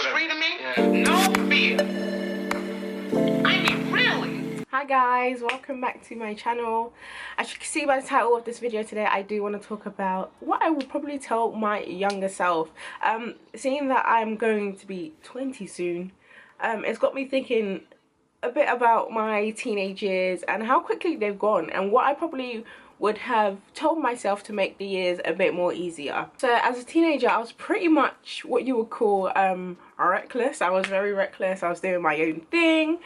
street of me? Yeah. No fear. I mean, really. Hi guys, welcome back to my channel. As you can see by the title of this video today, I do want to talk about what I will probably tell my younger self. Seeing that I'm going to be 20 soon, it's got me thinking a bit about my teenage years and how quickly they've gone, and what I probably would have told myself to make the years a bit more easier. So as a teenager, I was pretty much what you would call reckless. I was very reckless. I was doing my own thing.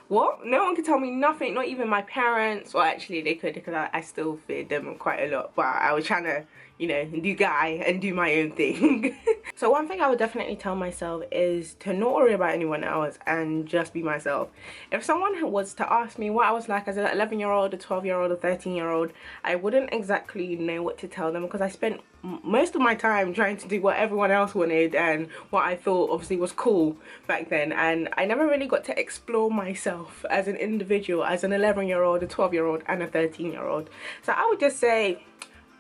What? No one could tell me nothing, not even my parents. Well, actually they could, because I still feared them quite a lot, but I was trying to, you know, do guy and do my own thing. So one thing I would definitely tell myself is to not worry about anyone else and just be myself. If someone was to ask me what I was like as an 11-year-old, a 12-year-old, a 13-year-old, I wouldn't exactly know what to tell them, because I spent most of my time trying to do what everyone else wanted and what I thought obviously was cool back then, and I never really got to explore myself as an individual, as an 11-year-old, a 12-year-old and a 13-year-old. So I would just say,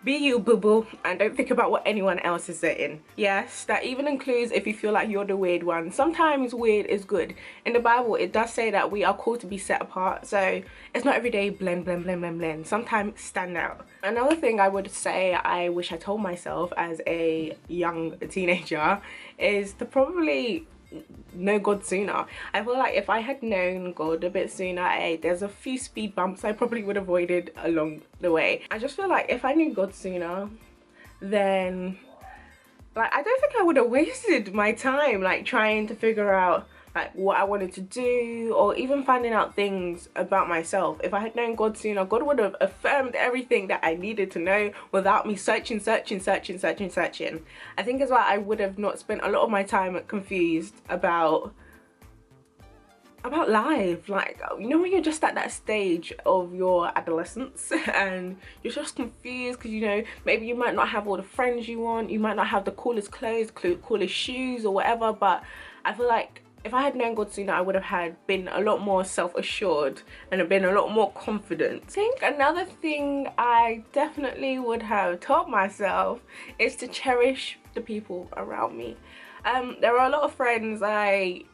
be you, boo-boo, and don't think about what anyone else is saying. Yes, that even includes if you feel like you're the weird one. Sometimes weird is good. In the Bible, it does say that we are called to be set apart. So it's not every day blend, blend, blend, blend, blend. Sometimes stand out. Another thing I would say I wish I told myself as a young teenager is to probably know God sooner. I feel like if I had known God a bit sooner, there's a few speed bumps I probably would have avoided along the way. I just feel like if I knew God sooner, then like I don't think I would have wasted my time like trying to figure out like what I wanted to do, or even finding out things about myself. If I had known God sooner, God would have affirmed everything that I needed to know without me searching. I think as well I would have not spent a lot of my time confused about life. Like, you know, when you're just at that stage of your adolescence and you're just confused because, you know, maybe you might not have all the friends you want, you might not have the coolest clothes, coolest shoes or whatever, but I feel like if I had known God sooner, I would have been a lot more self-assured and have been a lot more confident. I think another thing I definitely would have told myself is to cherish the people around me. There are a lot of friends I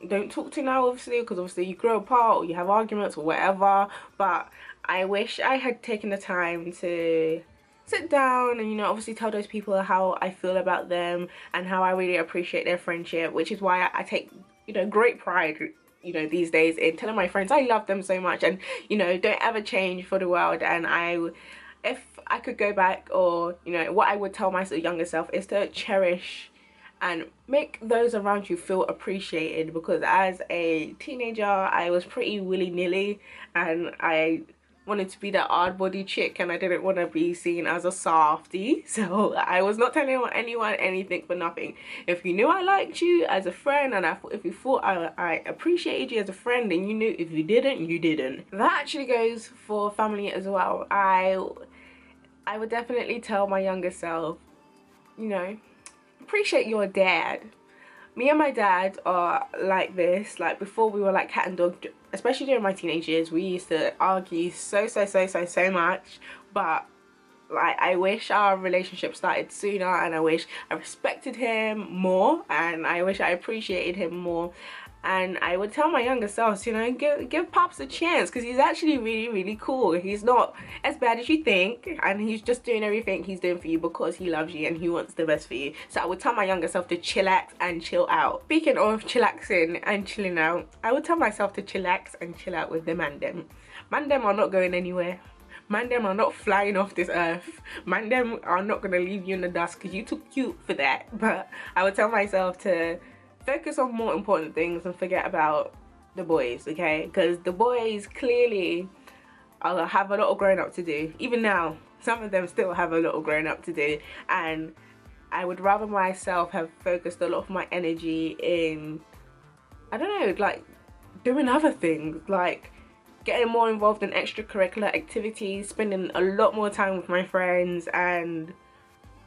don't talk to now, obviously, because obviously you grow apart or you have arguments or whatever, but I wish I had taken the time to sit down and, you know, obviously tell those people how I feel about them and how I really appreciate their friendship, which is why I take, you know, great pride, you know, these days in telling my friends I love them so much, and, you know, don't ever change for the world. And if I could go back, or, you know, what I would tell my younger self is to cherish and make those around you feel appreciated, because as a teenager I was pretty willy-nilly and I wanted to be that odd body chick, and I didn't want to be seen as a softie, so I was not telling anyone anything for nothing. If you knew I liked you as a friend, and if you thought I appreciated you as a friend, then you knew. If you didn't, you didn't. That actually goes for family as well. I would definitely tell my younger self, you know, appreciate your dad. Me and my dad are like this. Like, before we were like cat and dog, especially during my teenage years, we used to argue so much, but like I wish our relationship started sooner, and I wish I respected him more, and I wish I appreciated him more. And I would tell my younger selves, you know, give Pops a chance, because he's actually really cool. He's not as bad as you think, and he's just doing everything he's doing for you because he loves you and he wants the best for you. So I would tell my younger self to chillax and chill out. Speaking of chillaxing and chilling out, I would tell myself to chillax and chill out with the man-dem. Man-dem are not going anywhere. Man-dem are not flying off this earth. Man-dem are not going to leave you in the dust because you're too cute for that. But I would tell myself to focus on more important things and forget about the boys, okay? Because the boys clearly have a lot of growing up to do. Even now, some of them still have a lot of growing up to do, and I would rather myself have focused a lot of my energy in, I don't know, like doing other things, like getting more involved in extracurricular activities, spending a lot more time with my friends, and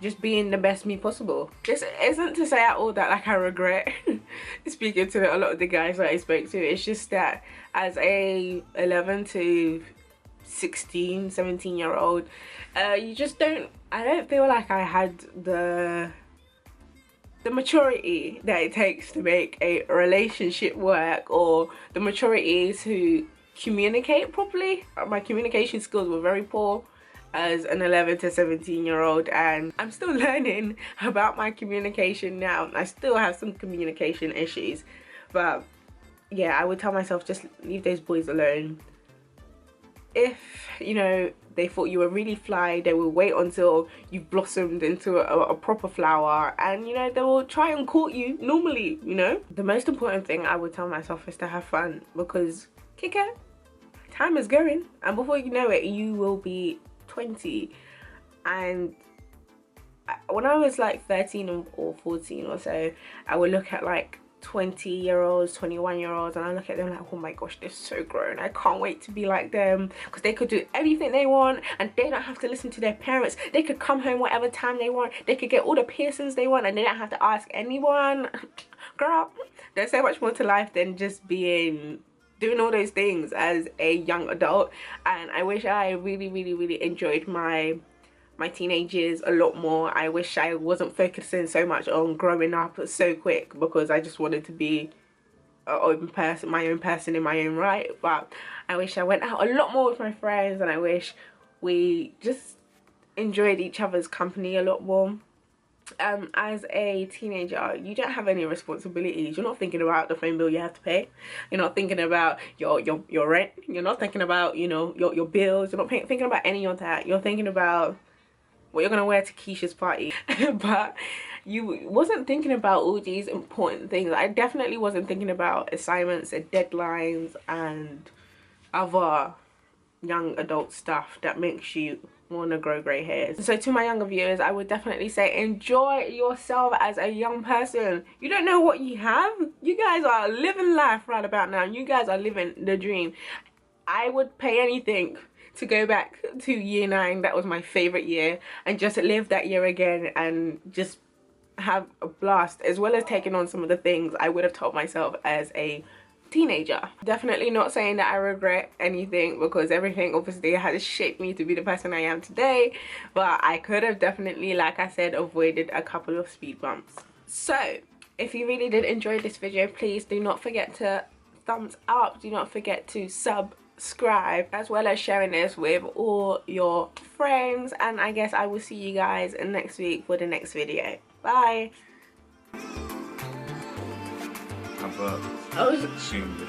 just being the best me possible. This isn't to say at all that like I regret speaking to a lot of the guys that I spoke to. It's just that as a 11 to 16, 17-year-old, you just don't, I don't feel like I had the the maturity that it takes to make a relationship work, or the maturity to communicate properly. My communication skills were very poor as an 11 to 17-year-old, and I'm still learning about my communication now. I still have some communication issues, but yeah, I would tell myself, just leave those boys alone. If, you know, they thought you were really fly, they will wait until you've blossomed into a proper flower, and, you know, they will try and court you normally, you know. The most important thing I would tell myself is to have fun, because kicker, time is going, and before you know it, you will be 20. And when I was like 13 or 14 or so, I would look at like 20-year-olds, 21-year-olds, and I look at them like, oh my gosh, they're so grown. I can't wait to be like them, because they could do everything they want and they don't have to listen to their parents. They could come home whatever time they want. They could get all the piercings they want and they don't have to ask anyone. Girl, there's so much more to life than just doing all those things as a young adult. And I wish I really enjoyed my teenage years a lot more. I wish I wasn't focusing so much on growing up so quick, because I just wanted to be my own person in my own right. But I wish I went out a lot more with my friends, and I wish we just enjoyed each other's company a lot more. As a teenager, you don't have any responsibilities. You're not thinking about the phone bill you have to pay. You're not thinking about your rent. You're not thinking about, you know, your bills. You're not thinking about any of that. You're thinking about what you're gonna wear to Keisha's party. But you wasn't thinking about all these important things. I definitely wasn't thinking about assignments and deadlines and other young adult stuff that makes you want to grow grey hairs. So to my younger viewers, I would definitely say, enjoy yourself as a young person. You don't know what you have. You guys are living life right about now. You guys are living the dream. I would pay anything to go back to year 9. That was my favorite year, and just live that year again and just have a blast, as well as taking on some of the things I would have told myself as a teenager. Definitely not saying that I regret anything, because everything obviously has shaped me to be the person I am today, but I could have definitely, like I said, avoided a couple of speed bumps. So if you really did enjoy this video, please do not forget to thumbs up, do not forget to subscribe, as well as sharing this with all your friends, and I guess I will see you guys next week for the next video. Bye. I was assumed